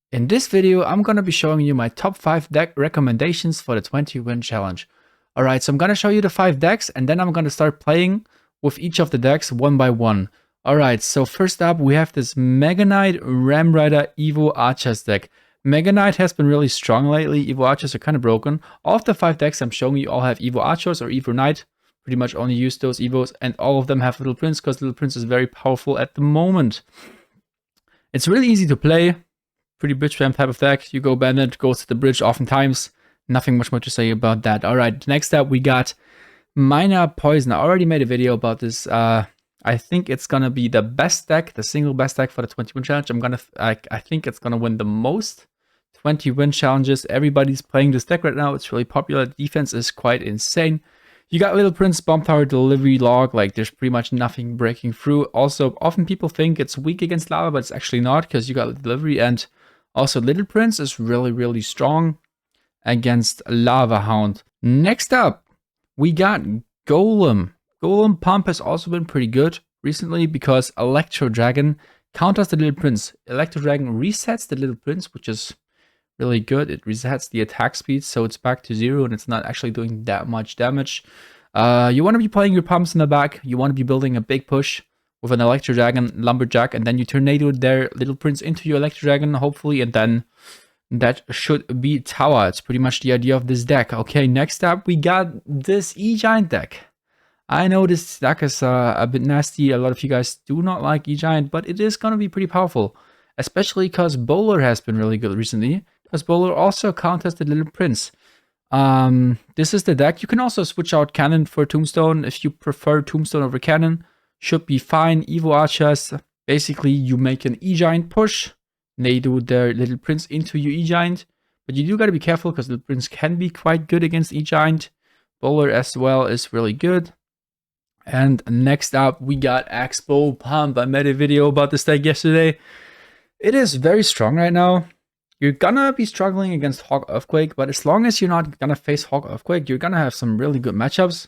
In this video, I'm going to be showing you my top 5 deck recommendations for the 20 win challenge. Alright, so I'm going to show you the 5 decks and then I'm going to start playing with each of the decks one by one. Alright, so first up we have this Mega Knight Ram Rider Evo Archers deck. Mega Knight has been really strong lately, Evo Archers are kind of broken. All of the 5 decks I'm showing you all have Evo Archers or Evo Knight. Pretty much only use those Evos, and all of them have Little Prince because Little Prince is very powerful at the moment. It's really easy to play. Pretty bridge spam type of deck. You go Bandit, goes to the bridge oftentimes. Nothing much more to say about that. Alright, next up we got Minor Poison. I already made a video about this. I think it's gonna be the best deck, the single best deck for the 20 win challenge. I think it's gonna win the most 20 win challenges. Everybody's playing this deck right now. It's really popular. The defense is quite insane. You got Little Prince, Bomb Tower, Delivery, Log, like there's pretty much nothing breaking through. Also, often people think it's weak against Lava, but it's actually not because you got Delivery, and also Little Prince is really strong against Lava Hound. Next up, we got Golem. Golem Pump has also been pretty good recently because Electro Dragon counters the Little Prince. Electro Dragon resets the Little Prince, which is really good. It resets the attack speed, so it's back to 0 and it's not actually doing that much damage. You want to be playing your pumps in the back. You want to be building a big push with an Electro Dragon, Lumberjack, and then you tornado their Little Prince into your Electro Dragon, hopefully, and then that should be tower. It's pretty much the idea of this deck. Okay, next up, we got this E-Giant deck. I know this deck is a bit nasty. A lot of you guys do not like E-Giant, but it is going to be pretty powerful, especially because Bowler has been really good recently, because Bowler also counters the Little Prince. This is the deck. You can also switch out Cannon for Tombstone if you prefer Tombstone over Cannon. Should be fine. Evo Archers, basically you make an E-Giant push. They do their Little Prince into your E-Giant. But you do gotta be careful because Little Prince can be quite good against E-Giant. Bowler as well is really good. And next up we got Expo Pump. I made a video about this deck yesterday. It is very strong right now. You're gonna be struggling against Hawk Earthquake, but as long as you're not gonna face Hawk Earthquake, you're gonna have some really good matchups.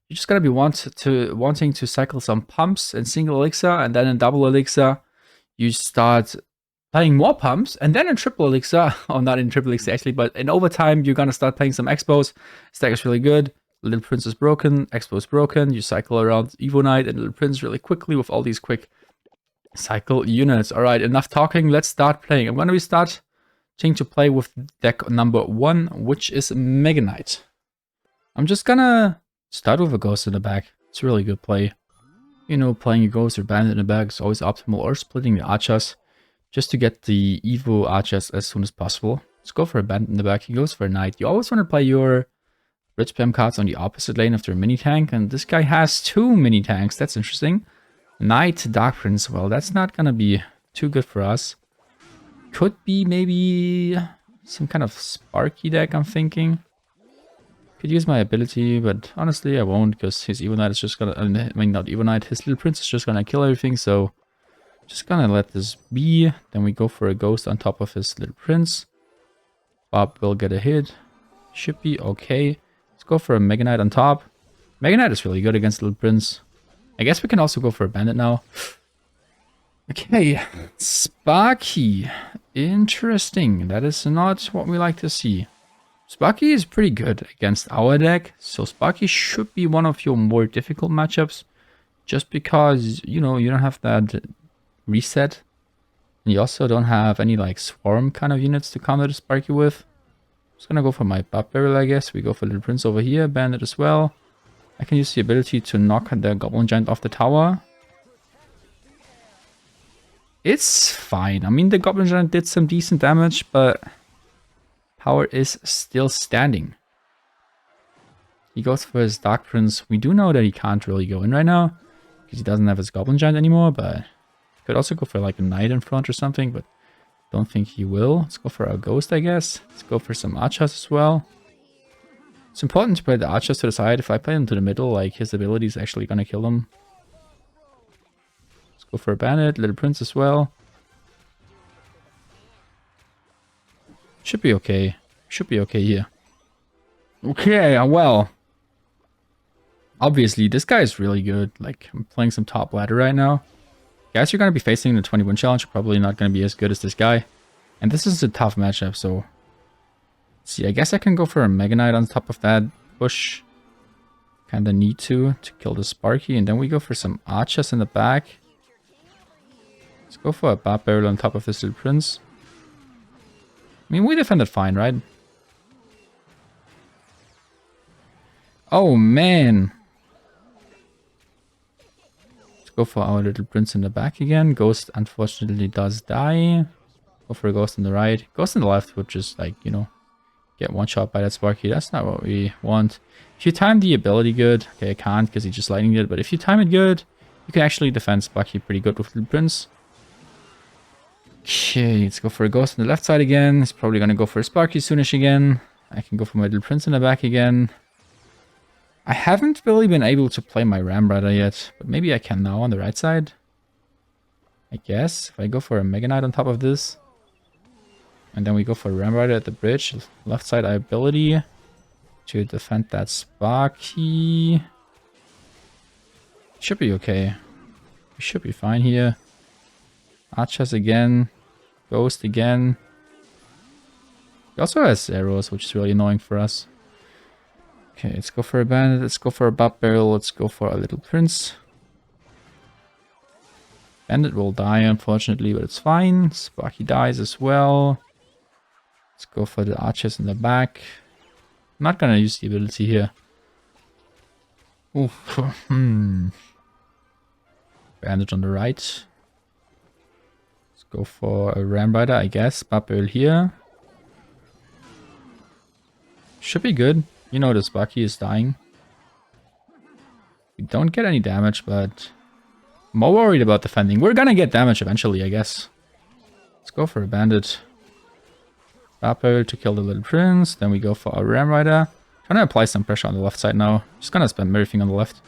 You're just gonna be wanting to cycle some pumps in single elixir, and then in double elixir, you start playing more pumps, and then in triple elixir, or not in triple elixir actually, but in overtime, you're gonna start playing some Expos. This deck is really good. Little Prince is broken, Expo is broken. You cycle around Evo Knight and Little Prince really quickly with all these quick cycle units. All right, enough talking. Let's start playing. I'm gonna be starting to play with deck number 1, which is Mega Knight. I'm just gonna start with a Ghost in the back. It's a really good play. You know, playing a Ghost or Bandit in the back is always optimal, or splitting the Archers just to get the Evo Archers as soon as possible. Let's go for a Bandit in the back. He goes for a Knight. You always want to play your Red Spam cards on the opposite lane after a mini tank, and this guy has 2 mini tanks. That's interesting. Knight, Dark Prince. Well, that's not gonna be too good for us. Could be maybe some kind of Sparky deck, I'm thinking. Could use my ability, but honestly I won't, because his Evo Knight is just gonna, I mean not Evo Knight, his Little Prince is just gonna kill everything, so just gonna let this be. Then we go for a Ghost on top of his Little Prince. Bob will get a hit. Should be okay. Let's go for a Mega Knight on top. Mega Knight is really good against Little Prince. I guess we can also go for a Bandit now. Okay, Sparky. Interesting. That is not what we like to see. Sparky is pretty good against our deck, so Sparky should be one of your more difficult matchups, just because, you know, you don't have that reset, and you also don't have any like swarm kind of units to counter the Sparky with. I'm just gonna go for my Buff Barrel, I guess. We go for Little Prince over here, Bandit as well. I can use the ability to knock the Goblin Giant off the tower. It's fine. I mean, the Goblin Giant did some decent damage, but power is still standing. He goes for his Dark Prince. We do know that he can't really go in right now, because he doesn't have his Goblin Giant anymore, but he could also go for like a Knight in front or something, but don't think he will. Let's go for a Ghost, I guess. Let's go for some Archers as well. It's important to play the Archers to the side. If I play them to the middle, like his ability is actually gonna kill them. Let's go for a Bandit, Little Prince as well. Should be okay. Should be okay here. Okay, well. Obviously, this guy is really good. Like, I'm playing some top ladder right now. Guys you're going to be facing in the 20 win challenge are probably not going to be as good as this guy. And this is a tough matchup, so... See, I guess I can go for a Mega Knight on top of that push. Kinda need to kill the Sparky, and then we go for some archers in the back. Let's go for a Barb Barrel on top of this little prince. I mean, we defended fine, right? Oh, man! Let's go for our little prince in the back again. Ghost, unfortunately, does die. Go for a ghost on the right. Ghost on the left would just, like, you know, get one shot by that Sparky. That's not what we want. If you time the ability good, okay, I can't because he just lightning it, but if you time it good, you can actually defend Sparky pretty good with Little Prince. Okay, let's go for a ghost on the left side again. He's probably going to go for a Sparky soonish again. I can go for my Little Prince in the back again. I haven't really been able to play my Ram Rider yet, but maybe I can now on the right side. I guess, if I go for a Mega Knight on top of this. And then we go for Ram Rider at the bridge. Left side ability to defend that Sparky. Should be okay. We should be fine here. Archers again. Ghost again. He also has arrows, which is really annoying for us. Okay, let's go for a bandit. Let's go for a Barb Barrel. Let's go for a Little Prince. Bandit will die, unfortunately, but it's fine. Sparky dies as well. Let's go for the archers in the back. I'm not gonna use the ability here. Oof. Bandit on the right. Let's go for a Ram Rider, I guess. Barb Barrel here. Should be good. You know the Sparky is dying. We don't get any damage, but I'm more worried about defending. We're gonna get damage eventually, I guess. Let's go for a bandit. Barb Barrel to kill the Little Prince. Then we go for our Ram Rider. Trying to apply some pressure on the left side now. Just gonna spam everything on the left.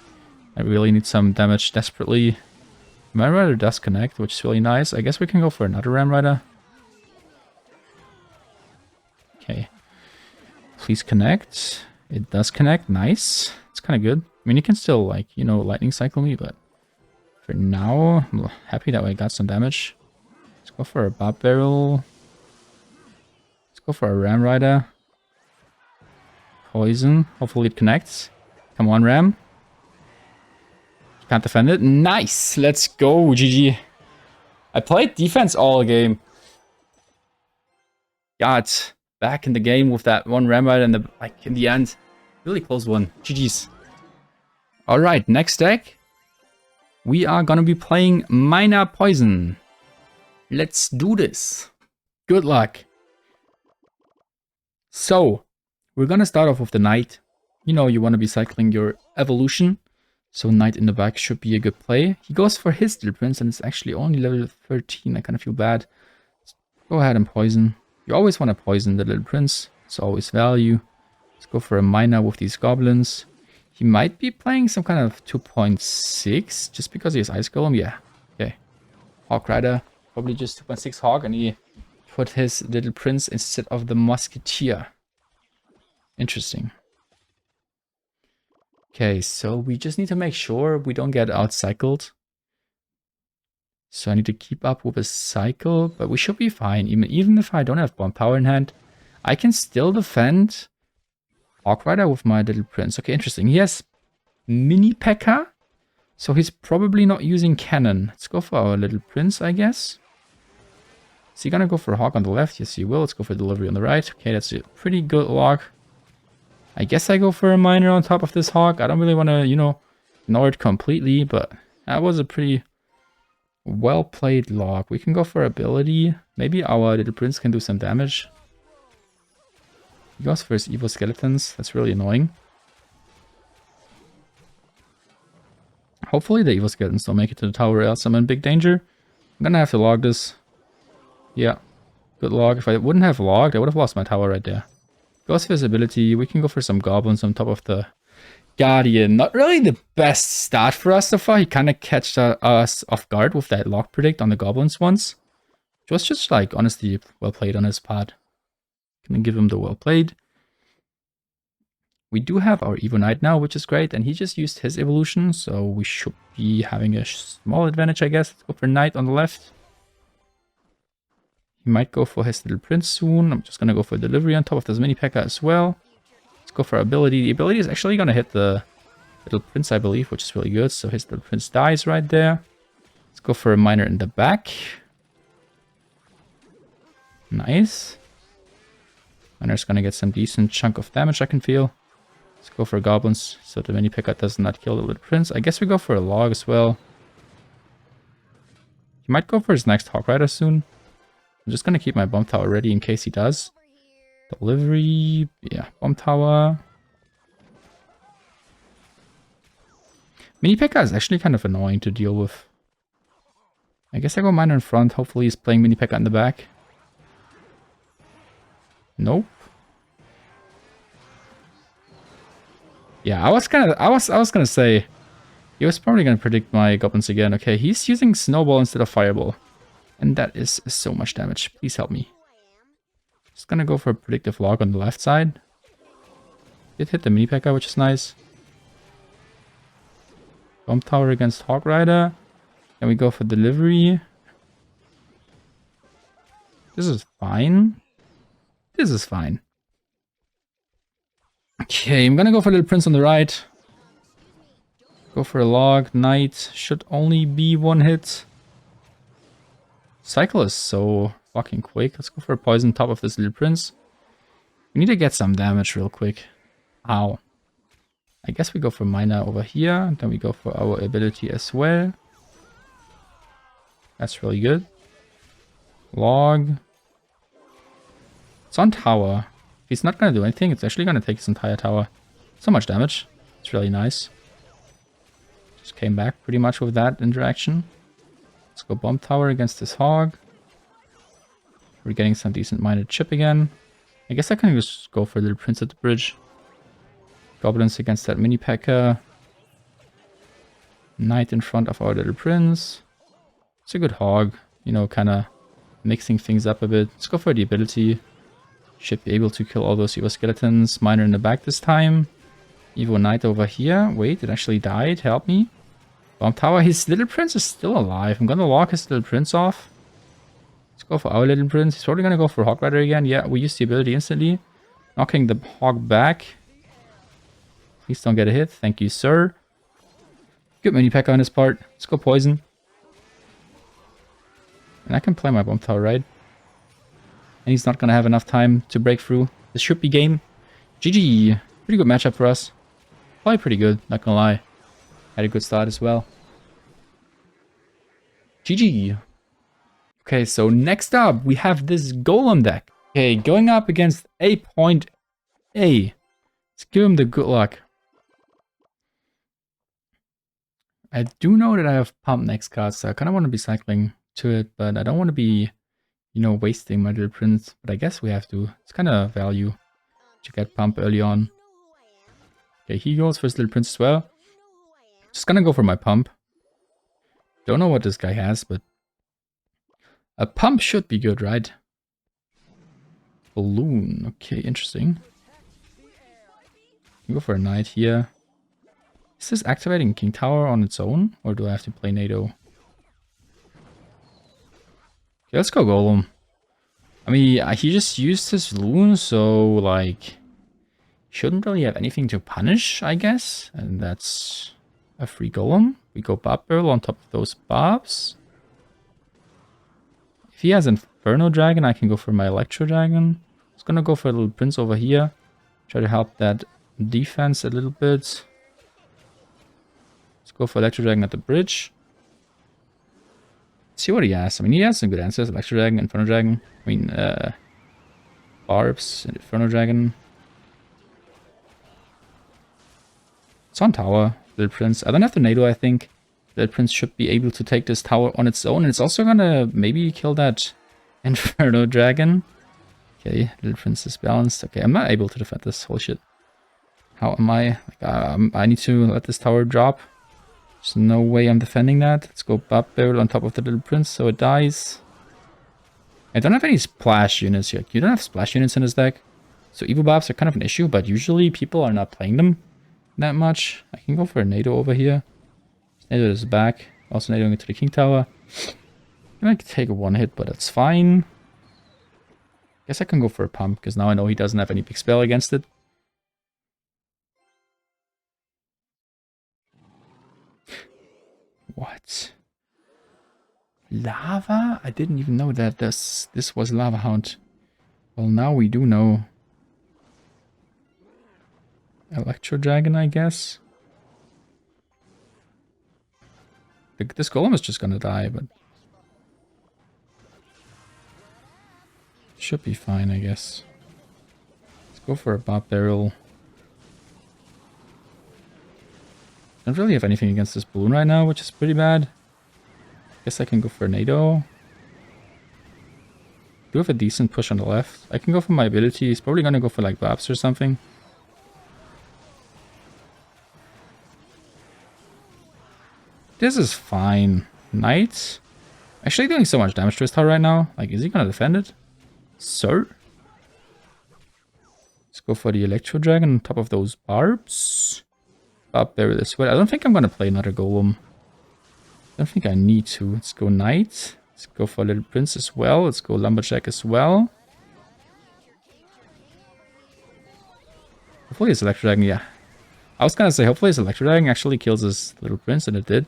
I really need some damage desperately. Ram Rider does connect, which is really nice. I guess we can go for another Ram Rider. Okay. Please connect. It does connect. Nice. It's kind of good. I mean, you can still, like, you know, lightning cycle me, but for now, I'm happy that I got some damage. Let's go for a Barb Barrel. Let's go for a Ram Rider. Poison. Hopefully it connects. Come on, Ram. Can't defend it. Nice. Let's go. GG. I played defense all game. Got back in the game with that one Ram Rider in the end. Really close one. GG's. Alright, next deck. We are gonna be playing Minor Poison. Let's do this. Good luck. So, we're gonna start off with the Knight. You know, you want to be cycling your evolution. So Knight in the back should be a good play. He goes for his Little Prince and it's actually only level 13. I kind of feel bad. Let's go ahead and poison. You always want to poison the Little Prince. It's always value. Let's go for a Minor with these Goblins. He might be playing some kind of 2.6 just because he has Ice Golem. Yeah, okay. Hawk Rider. Probably just 2.6 Hawk and he put his Little Prince instead of the Musketeer. Interesting. Okay, so we just need to make sure we don't get outcycled. So I need to keep up with a cycle, but we should be fine. Even if I don't have bomb power in hand, I can still defend Hawk Rider with my Little Prince. Okay, interesting. He has Mini P.E.K.K.A. So he's probably not using cannon. Let's go for our Little Prince, I guess. Is he gonna go for a Hawk on the left? Yes, he will. Let's go for delivery on the right. Okay, that's a pretty good log. I guess I go for a Minor on top of this Hawk. I don't really want to, you know, ignore it completely, but that was a pretty well played log. We can go for ability. Maybe our Little Prince can do some damage. He goes for his evil skeletons. That's really annoying. Hopefully the evil skeletons don't make it to the tower, else I'm in big danger. I'm gonna have to log this. Yeah, good log. If I wouldn't have logged, I would have lost my tower right there. Goes for his ability. We can go for some Goblins on top of the Guardian. Not really the best start for us so far. He kind of catched us off guard with that log predict on the Goblins once. It was just, like, honestly well played on his part. Gonna give him the well played. We do have our Evo Knight now, which is great. And he just used his evolution. So we should be having a small advantage, I guess. Let's go for Knight on the left. He might go for his little prince soon. I'm just gonna go for delivery on top of this mini P.E.K.K.A. as well. Let's go for ability. The ability is actually gonna hit the little prince, I believe, which is really good. So his little prince dies right there. Let's go for a miner in the back. Nice. Miner's gonna get some decent chunk of damage, I can feel. Let's go for goblins so the mini P.E.K.K.A. does not kill the little prince. I guess we go for a log as well. He might go for his next Hog Rider soon. I'm just gonna keep my bomb tower ready in case he does. Delivery, yeah, bomb tower. Mini P.E.K.K.A. is actually kind of annoying to deal with. I guess I go miner in front. Hopefully he's playing mini P.E.K.K.A. in the back. Nope. Yeah, I was gonna say he was probably gonna predict my goblins again. Okay, he's using snowball instead of fireball. And that is so much damage. Please help me. Just gonna go for a predictive log on the left side. Did hit the mini P.E.K.K.A., which is nice. Bomb tower against Hog Rider. Then we go for delivery. This is fine. This is fine. Okay, I'm gonna go for little prince on the right. Go for a log. Knight should only be one hit. Cycle is so fucking quick. Let's go for a poison top of this little prince. We need to get some damage real quick. Ow. I guess we go for miner over here. And then we go for our ability as well. That's really good. Log. It's on tower. If he's not going to do anything, it's actually going to take his entire tower. So much damage. It's really nice. Just came back pretty much with that interaction. Let's go bomb tower against this hog. We're getting some decent miner chip again. I guess I can just go for a little prince at the bridge. Goblins against that mini P.E.K.K.A. Knight in front of our little prince. It's a good hog. You know, kind of mixing things up a bit. Let's go for the ability. Should be able to kill all those Evo skeletons. Miner in the back this time. Evo Knight over here. Wait, it actually died. Help me. Bomb tower. His little prince is still alive. I'm gonna lock his little prince off. Let's go for our little prince. He's probably gonna go for Hog Rider again. Yeah, we use the ability instantly. Knocking the hog back. Please don't get a hit. Thank you, sir. Good mini P.E.K.K.A. on his part. Let's go poison. And I can play my bomb tower, right? And he's not gonna have enough time to break through. This should be game. GG. Pretty good matchup for us. Probably pretty good, not gonna lie. Had a good start as well. GG. Okay, so next up we have this Golem deck. Okay, going up against A. Let's give him the good luck. I do know that I have pump next card, so I kind of want to be cycling to it, but I don't want to be, you know, wasting my little prince. But I guess we have to. It's kind of value to get pump early on. Okay, he goes for his little prince as well. Just gonna go for my pump. Don't know what this guy has, but a pump should be good, right? Balloon. Okay, interesting. Go for a knight here. Is this activating King Tower on its own? Or do I have to play NATO? Okay, let's go Golem. I mean, he just used his loon, so like... shouldn't really have anything to punish, I guess. And that's a free Golem. We go Bob Barrel on top of those Bobs. If he has Inferno Dragon, I can go for my Electro Dragon. I was gonna go for a little Prince over here. Try to help that defense a little bit. Let's go for Electro Dragon at the bridge. Let's see what he has. I mean, he has some good answers. Electro Dragon, Inferno Dragon. I mean, Barbs, Inferno Dragon. It's on tower, Little Prince. I don't have the NATO, I think. Little Prince should be able to take this tower on its own. And it's also gonna maybe kill that Inferno Dragon. Okay, Little Prince is balanced. Okay, I'm not able to defend this. Holy shit. How am I? Like, I need to let this tower drop. There's no way I'm defending that. Let's go Bob Barrel on top of the Little Prince so it dies. I don't have any splash units yet. You don't have splash units in this deck. So Evo Bobs are kind of an issue, but usually people are not playing them that much. I can go for a NATO over here. NATO is back. Also NATOing into the King Tower. I might take a one hit, but that's fine. Guess I can go for a pump, because now I know he doesn't have any big spell against it. What? Lava? I didn't even know that this was Lava Hound. Well, now we do know. Electro Dragon, I guess. This golem is just gonna die, but should be fine, I guess. Let's go for a Bob Barrel. Don't really have anything against this balloon right now, which is pretty bad. Guess I can go for a NATO. Do have a decent push on the left. I can go for my ability. He's probably gonna go for like Babs or something. This is fine. Knight. Actually doing so much damage to his tower right now. Like, is he gonna defend it? Sir? Let's go for the Electro Dragon on top of those barbs. Up there as well. I don't think I'm gonna play another golem. I don't think I need to. Let's go Knight. Let's go for Little Prince as well. Let's go Lumberjack as well. Hopefully his Electro Dragon, yeah. I was gonna say, hopefully his Electro Dragon actually kills his Little Prince, and it did.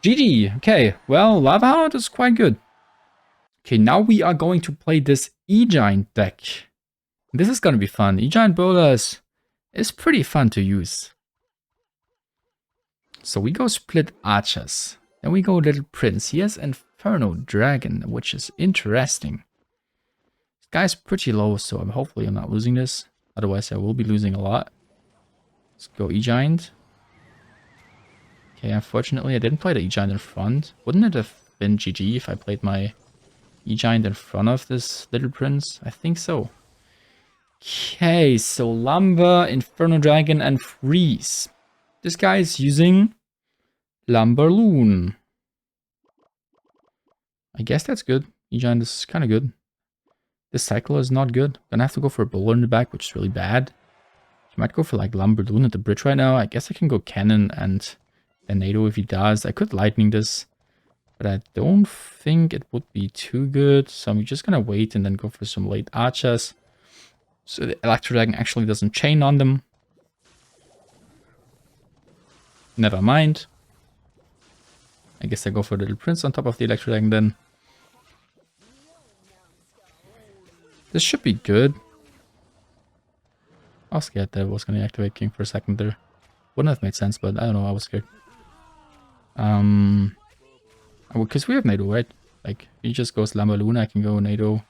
GG! Okay, well, Lava Hound is quite good. Okay, now we are going to play this E-Giant deck. This is gonna be fun. E-Giant Bowlers is pretty fun to use. So we go Split Archers. Then we go Little Prince. He has Inferno Dragon, which is interesting. This guy's pretty low, so hopefully I'm not losing this. Otherwise I will be losing a lot. Let's go E-Giant. Okay, unfortunately I didn't play the E-Giant in front. Wouldn't it have been GG if I played my E-Giant in front of this Little Prince? I think so. Okay, so Lumber, Inferno Dragon, and Freeze. This guy is using Lumberloon. I guess that's good. E-Giant is kind of good. This cycle is not good. Gonna have to go for a bowler in the back, which is really bad. He might go for like Lumberloon at the bridge right now. I guess I can go Cannon and then NATO if he does. I could Lightning this, but I don't think it would be too good. So I'm just gonna wait and then go for some late Archers. So the Electro Dragon actually doesn't chain on them. Never mind. I guess I go for the Little Prince on top of the Electro Dragon then. This should be good. I was scared that I was going to activate King for a second there. Wouldn't have made sense, but I don't know, I was scared. Because we have NATO, right? Like, he just goes Lumberloon, I can go NATO.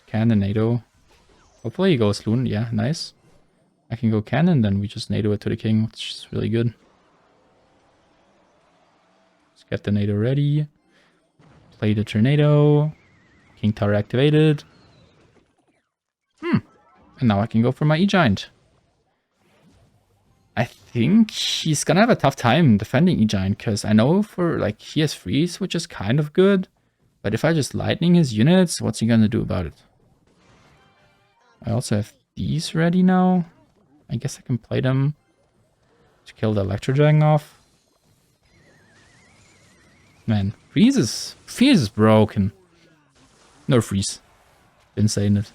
Cannon, NATO. Hopefully he goes Loon, yeah, nice. I can go Cannon, then we just NATO it to the King, which is really good. Let's get the NATO ready. Play the Tornado. King Tower activated. And now I can go for my E-Giant. I think he's gonna have a tough time defending E-Giant, because I know for, like, he has Freeze, which is kind of good. But if I just Lightning his units, what's he gonna do about it? I also have these ready now. I guess I can play them to kill the Electro Dragon off. Man, Freeze is broken. No Freeze. Been saying it.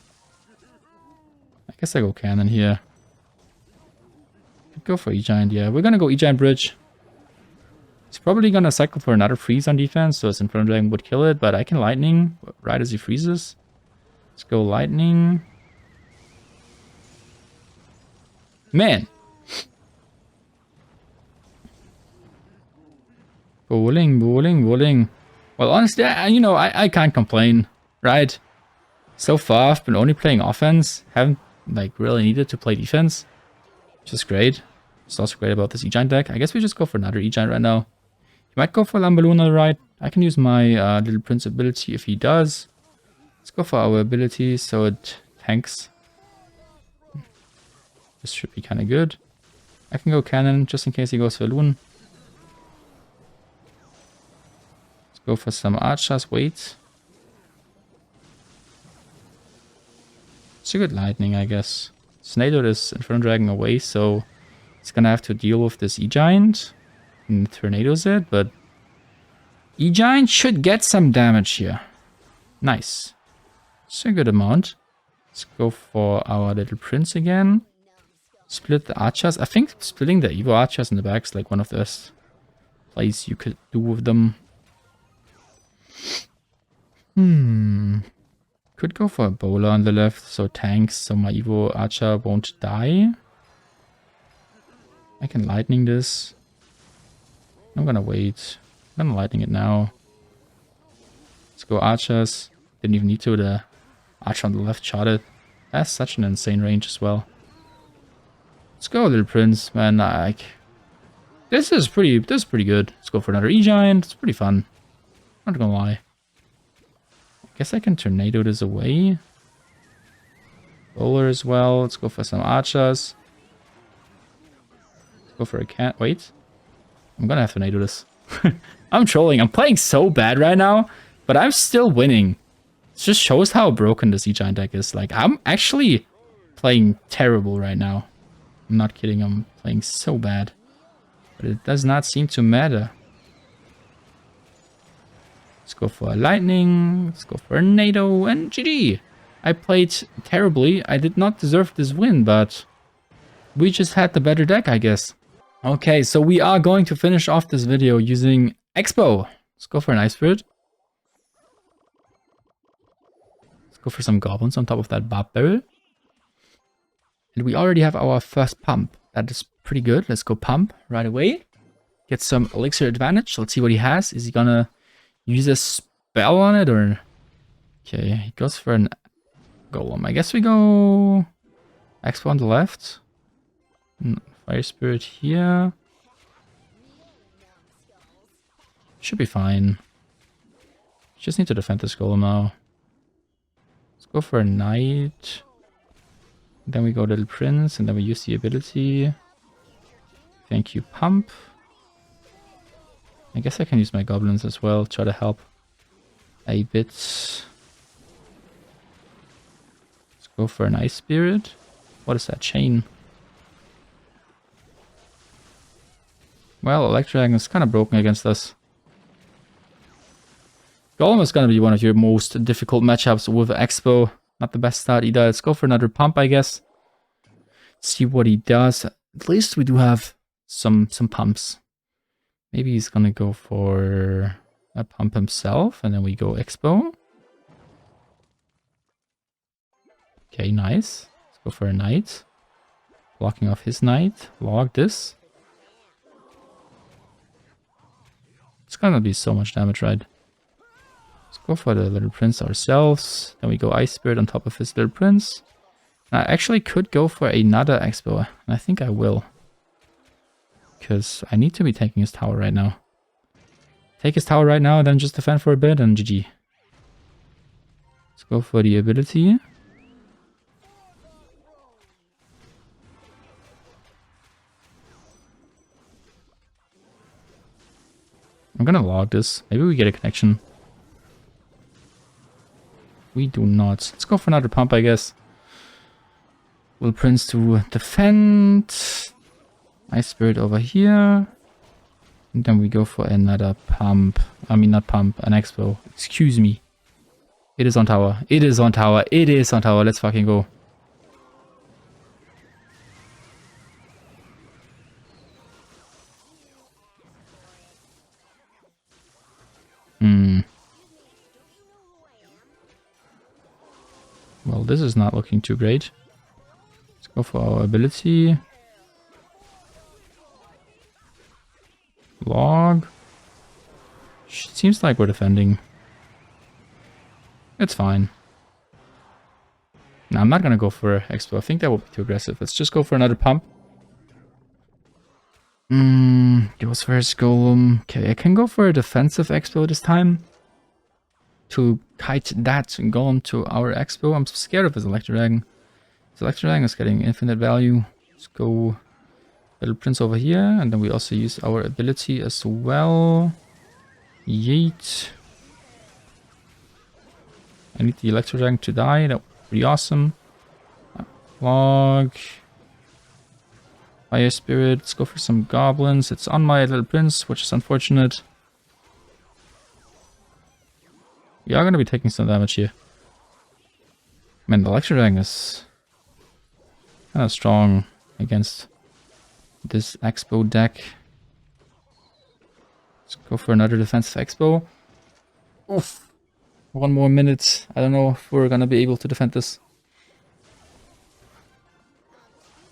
I guess I go Cannon here. Could go for E-Giant, yeah. We're gonna go E-Giant Bridge. He's probably gonna cycle for another Freeze on defense, so his Inferno Dragon would kill it, but I can Lightning right as he freezes. Let's go Lightning. Man! Bowling, bowling, bowling. Well, honestly, I can't complain, right? So far, I've been only playing offense. Haven't, like, really needed to play defense. Which is great. It's also great about this E-Giant deck. I guess we just go for another E-Giant right now. He might go for Lumberloon on the right. I can use my Little Prince ability if he does. Let's go for our ability so it tanks. This should be kind of good. I can go Cannon just in case he goes for Loon. Let's go for some Archers. Wait. It's a good Lightning, I guess. Snado this Inferno Dragon away, so it's gonna have to deal with this E-Giant. And Tornadoes it, but E-Giant should get some damage here. Nice. It's a good amount. Let's go for our little prince again. Split the archers. I think splitting the evil archers in the back is like one of the best plays you could do with them. Could go for a bowler on the left, so tanks, so my evil archer won't die. I can lightning this. I'm gonna wait. I'm gonna lightning it now. Let's go archers. Didn't even need to. The archer on the left shot it. That's such an insane range as well. Let's go, little prince, man. This is pretty good. Let's go for another E-Giant. It's pretty fun. Not gonna lie. I guess I can tornado this away. Bowler as well. Let's go for some archers. Let's go for a cat. Wait. I'm gonna have to tornado this. I'm trolling. I'm playing so bad right now, but I'm still winning. It just shows how broken this E-Giant deck is. Like, I'm actually playing terrible right now. I'm not kidding. I'm playing so bad. But it does not seem to matter. Let's go for a lightning. Let's go for a NATO and GG. I played terribly. I did not deserve this win, but we just had the better deck, I guess. Okay, so we are going to finish off this video using Expo. Let's go for an Ice Spirit. Let's go for some Goblins on top of that Barb Barrel. And we already have our first pump. That is pretty good. Let's go pump right away. Get some elixir advantage. Let's see what he has. Is he gonna use a spell on it or... Okay, he goes for an golem. I guess we go Expo on the left. Fire Spirit here. Should be fine. Just need to defend this golem now. Let's go for a knight. Then we go little prince and then we use the ability. Thank you, pump. I guess I can use my goblins as well, try to help a bit. Let's go for an Ice Spirit. What is that chain? Well, Electrodragon is kind of broken against us. Golem is going to be one of your most difficult matchups with Expo. Not the best start either. Let's go for another pump, I guess. See what he does. At least we do have some pumps. Maybe he's gonna go for a pump himself, and then we go Expo. Okay, nice. Let's go for a knight. Blocking off his knight. Log this. It's gonna be so much damage, right? Let's go for the little prince ourselves. Then we go Ice Spirit on top of his little prince. I actually could go for another Expo, and I think I will. Because I need to be taking his tower right now. Take his tower right now, then just defend for a bit, and GG. Let's go for the ability. I'm gonna log this. Maybe we get a connection. We do not. Let's go for another pump, I guess. Will Prince to defend. Ice Spirit over here. And then we go for another pump. I mean, not pump, an Expo. Excuse me. It is on tower. It is on tower. It is on tower. Let's fucking go. Well, this is not looking too great. Let's go for our ability. Log. Seems like we're defending. It's fine. No, I'm not gonna go for Expo. I think that would be too aggressive. Let's just go for another pump. Goes for his golem. Okay, I can go for a defensive Expo this time. To kite that golem to our Expo. I'm scared of his Electrodragon. His Electrodragon is getting infinite value. Let's go little prince over here. And then we also use our ability as well. Yeet. I need the Electrodragon to die. That would be pretty awesome. Log. Fire Spirit. Let's go for some goblins. It's on my little prince, which is unfortunate. We are going to be taking some damage here. Man, the Electro Dragon is kind of strong against this Expo deck. Let's go for another defensive Expo. Oof. 1 more minute. I don't know if we're gonna be able to defend this.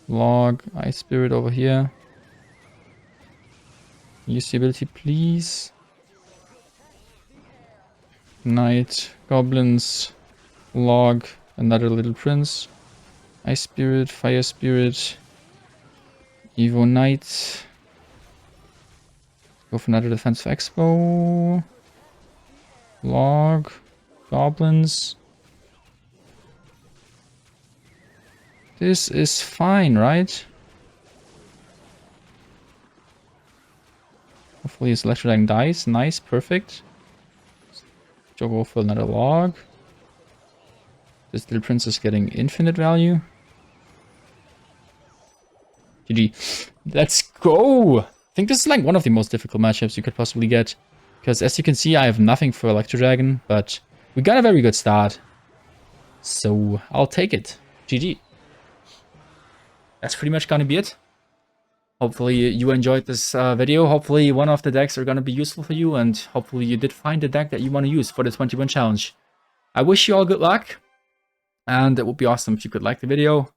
Log, Ice Spirit over here. Use the ability, please. Knight, Goblins, Log, another Little Prince. Ice Spirit, Fire Spirit, Evo Knight. Go for another defensive Expo. Log, Goblins. This is fine, right? Hopefully his Electro Dragon dies. Nice, perfect. Go for another Log. This Little Prince is getting infinite value. GG. Let's go! I think this is like one of the most difficult matchups you could possibly get. Because as you can see, I have nothing for Electro Dragon, but we got a very good start. So I'll take it. GG. That's pretty much gonna be it. Hopefully you enjoyed this video. Hopefully one of the decks are gonna be useful for you, and hopefully you did find the deck that you want to use for the 21 challenge. I wish you all good luck, and it would be awesome if you could like the video,